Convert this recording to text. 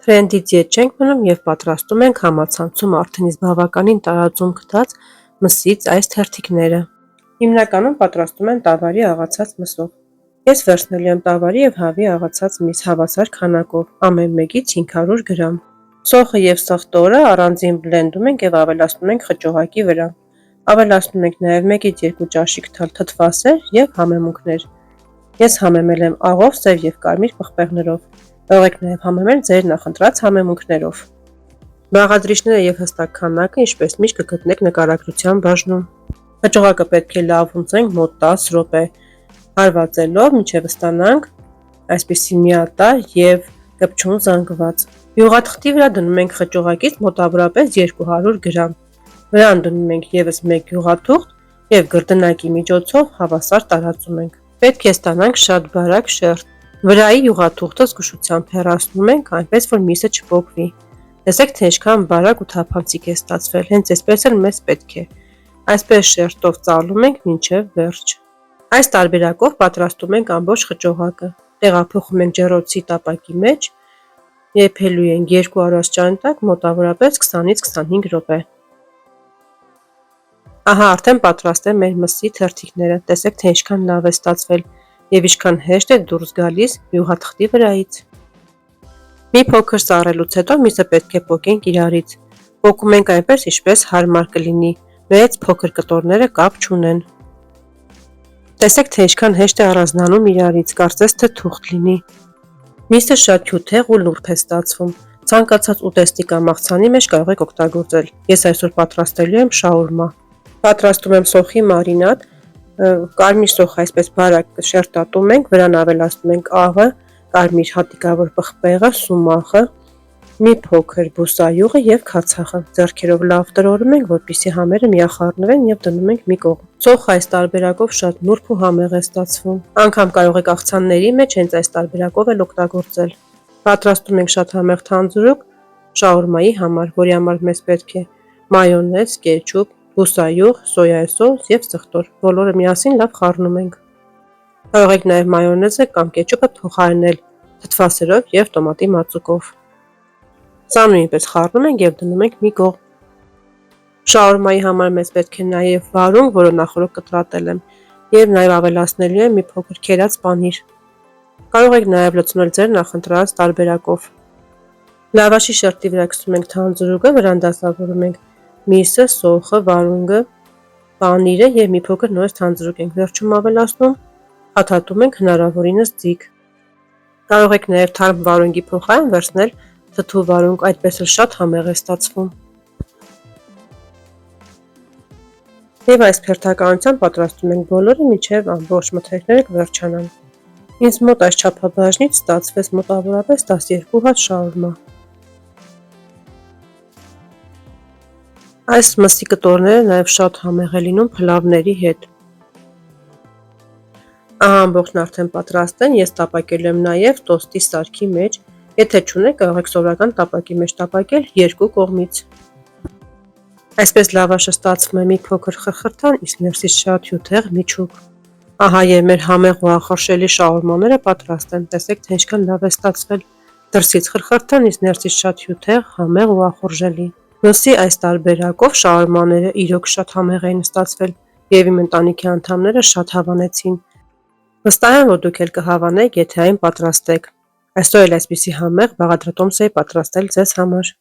Թրենդից ետ չենք մնում և պատրաստում ենք համացանցում արդեն իսկ բավականին տարածում գտած մսից այս թերթիկները։ Հիմնականում պատրաստում են տավարի աղացած մսով։ Ես վերցնելու եմ տավարի և հավի աղացած միս հավասար քանակով, ամեն մեկից 500 գրամ։ Սոխը և սխտորը առանձին բլենդում ենք և ավելացնում ենք խճողակի վրա։ Ավելացնում ենք նաև 1-ից 2 ճաշիկ թալ թթվասեր և համեմունքներ։ Ես համեմել եմ աղով, սև և կարմիր պղպեղներով։ Կարող եք նաև համեմել ձեր նախընտրած համեմունքներով։ Բաղադրիչները և հստակ քանակը ինչպես միշտ կգտնեք նկարագրության բաժնում։ Խճողակը պետք է լավ ուզենք մոտ 10 րոպե, հարվածելով մինչև ստանանք այսպիսի միատարր և կպչուն զանգված։ Յուղաթղթի վրա դնում ենք խճողակից մոտավորապես 200 գրամ։ Վրան դնում ենք ևս 1 յուղաթուղթ և գրդնակի միջոցով հավասար տարածում ենք։ Պետք է ստանանք շատ բարակ շերտ։ Վրայի յուղաթուղթը զգուշությամբ հեռացնում ենք, այնպես որ միսը չպոկվի։ Տեսեք, թե ինչքան բարակ ու թափանցիկ է ստացվել, հենց այսպես էլ մեզ պետք է։ Այսպես շերտով ծալում ենք մինչև վերջ։ Այս տարբերակով պատրաստում ենք ամբողջ խճողակը։ Տեղափոխում ենք ջեռոցի տապակի մեջ, եփելու ենք 2 առարսճանի տակ մոտավորապես 20-ից 25 րոպե։ Ահա արդեն պատրաստ է մեր մսի թերթիկները, տեսեք, թե ինչքան լավ է ստացվել և ինչքան հեշտ է դուրս գալիս յուղաթղթի վրայից։ Մի փոքր սառելուց հետո միսը պետք է պոկենք իրարից։ Պոկում ենք այնպես, ինչպես հարմար կլինի, մեծ փոքր կտորները կապ չունեն։ Տեսեք, թե ինչքան հեշտ է առանձնանում իրարից, կարծես թե թուղթ լինի։ Միսը շատ հյութեղ ու լուրբ է ստացվում։ Ցանկացած ուտեստի կամ աղցանի մեջ կարող եք օգտագործել։ Ես այսօր պատրաստելու եմ շաուրմա։ Պատրաստում եմ սոխի մարինադ, կարմիր սոխը այսպես բարակ շերտատում ենք, վրան ավելացնում ենք աղը, կարմիր հատիկավոր պղպեղը, սումախը, մի փոքր բուսայուղը և քացախը։ Ձեռքերով լավ տրորում ենք, որպեսզի համերը միախառնվեն և դնում ենք մի կողմ։ Սոխը այս տարբերակով շատ նուրբ ու համեղ է ստացվում։ Անգամ կարող եք աղցանների մեջ հենց այս տարբերակով էլ օգտագործել։ Պատրաստում ենք շատ համեղ թանձրուկ շաուրմայի համար, որի համար մեզ պետք է մայոնեզ, կետչուպ, բուսայուղ, սոյայի սոս և սխտոր։ Բոլորը միասին լավ խառնում ենք։ Կարող եք նաև մայոնեզը կամ կետչուպը փոխարինել թթվասերով և տոմատի մածուկով։ Սա նույնպես խառնում ենք և դնում ենք մի կողմ։ Շաուրմայի համար մեզ պետք է նաև վարունգ, որը նախօրոք կտրատել եմ, և նաև ավելացնելու եմ մի փոքր քերած պանիր։ Կարող եք նաև լցնել ձեր նախընտրած տարբերակով։ Լավաշի շերտի վրա քսում ենք թանձրուկը, վրան դասավորում ենք միսը, սոխը, վարունգը, պանիրը և մի փոքր նորից թանձրուկ ենք վերջում ավելացնում, փաթաթում ենք հնարավորինս ձիգ։ Կարող եք նաև թարմ վարունգի փոխարեն վերցնել թթու վարունգ, այդպես էլ շատ համեղ է ստացվում։ Եվ այս փերթականությամբ պատրաստում ենք բոլորը, մինչև ամբողջ մթերքները կվերջանան։ Ինձ մոտ այս չափաբաժնից ստացվեց մոտավորապես 12 հատ շաուրմա։ Այս մսի կտորները նաև շատ համեղ է լինում փլավների հետ։ Ահա ամբողջն արդեն պատրաստ են, ես տապակելու եմ նաև տոստի սարքի մեջ, եթե չունեք, կարող եք սովորական տապակի մեջ տապակել երկու կողմից։ Այսպես լավաշը ստացվում է մի փոքր խրխրթան, իսկ ներսից շատ հյութեղ միջուկ։ Ահա և մեր համեղ ու ախորժելի շաուրմաները պատրաստ են, տեսեք, թե ինչքան լավ է ստացվել։ Դրսից խրխրթան, իսկ ներսից շատ հյութեղ, համեղ ու ախորժելի։ Մսի այս տարբերակով շաուրմաները իրոք շատ համեղ էին ստացվել և իմ ընտանիքի անդամները շատ հավանեցին։ Վստահ եմ, որ դուք էլ կհավանեք, եթե այն պատրաստեք։ Այսօր էլ այսպիսի համեղ բաղադրատոմս էի պատրաստել ձեզ համար։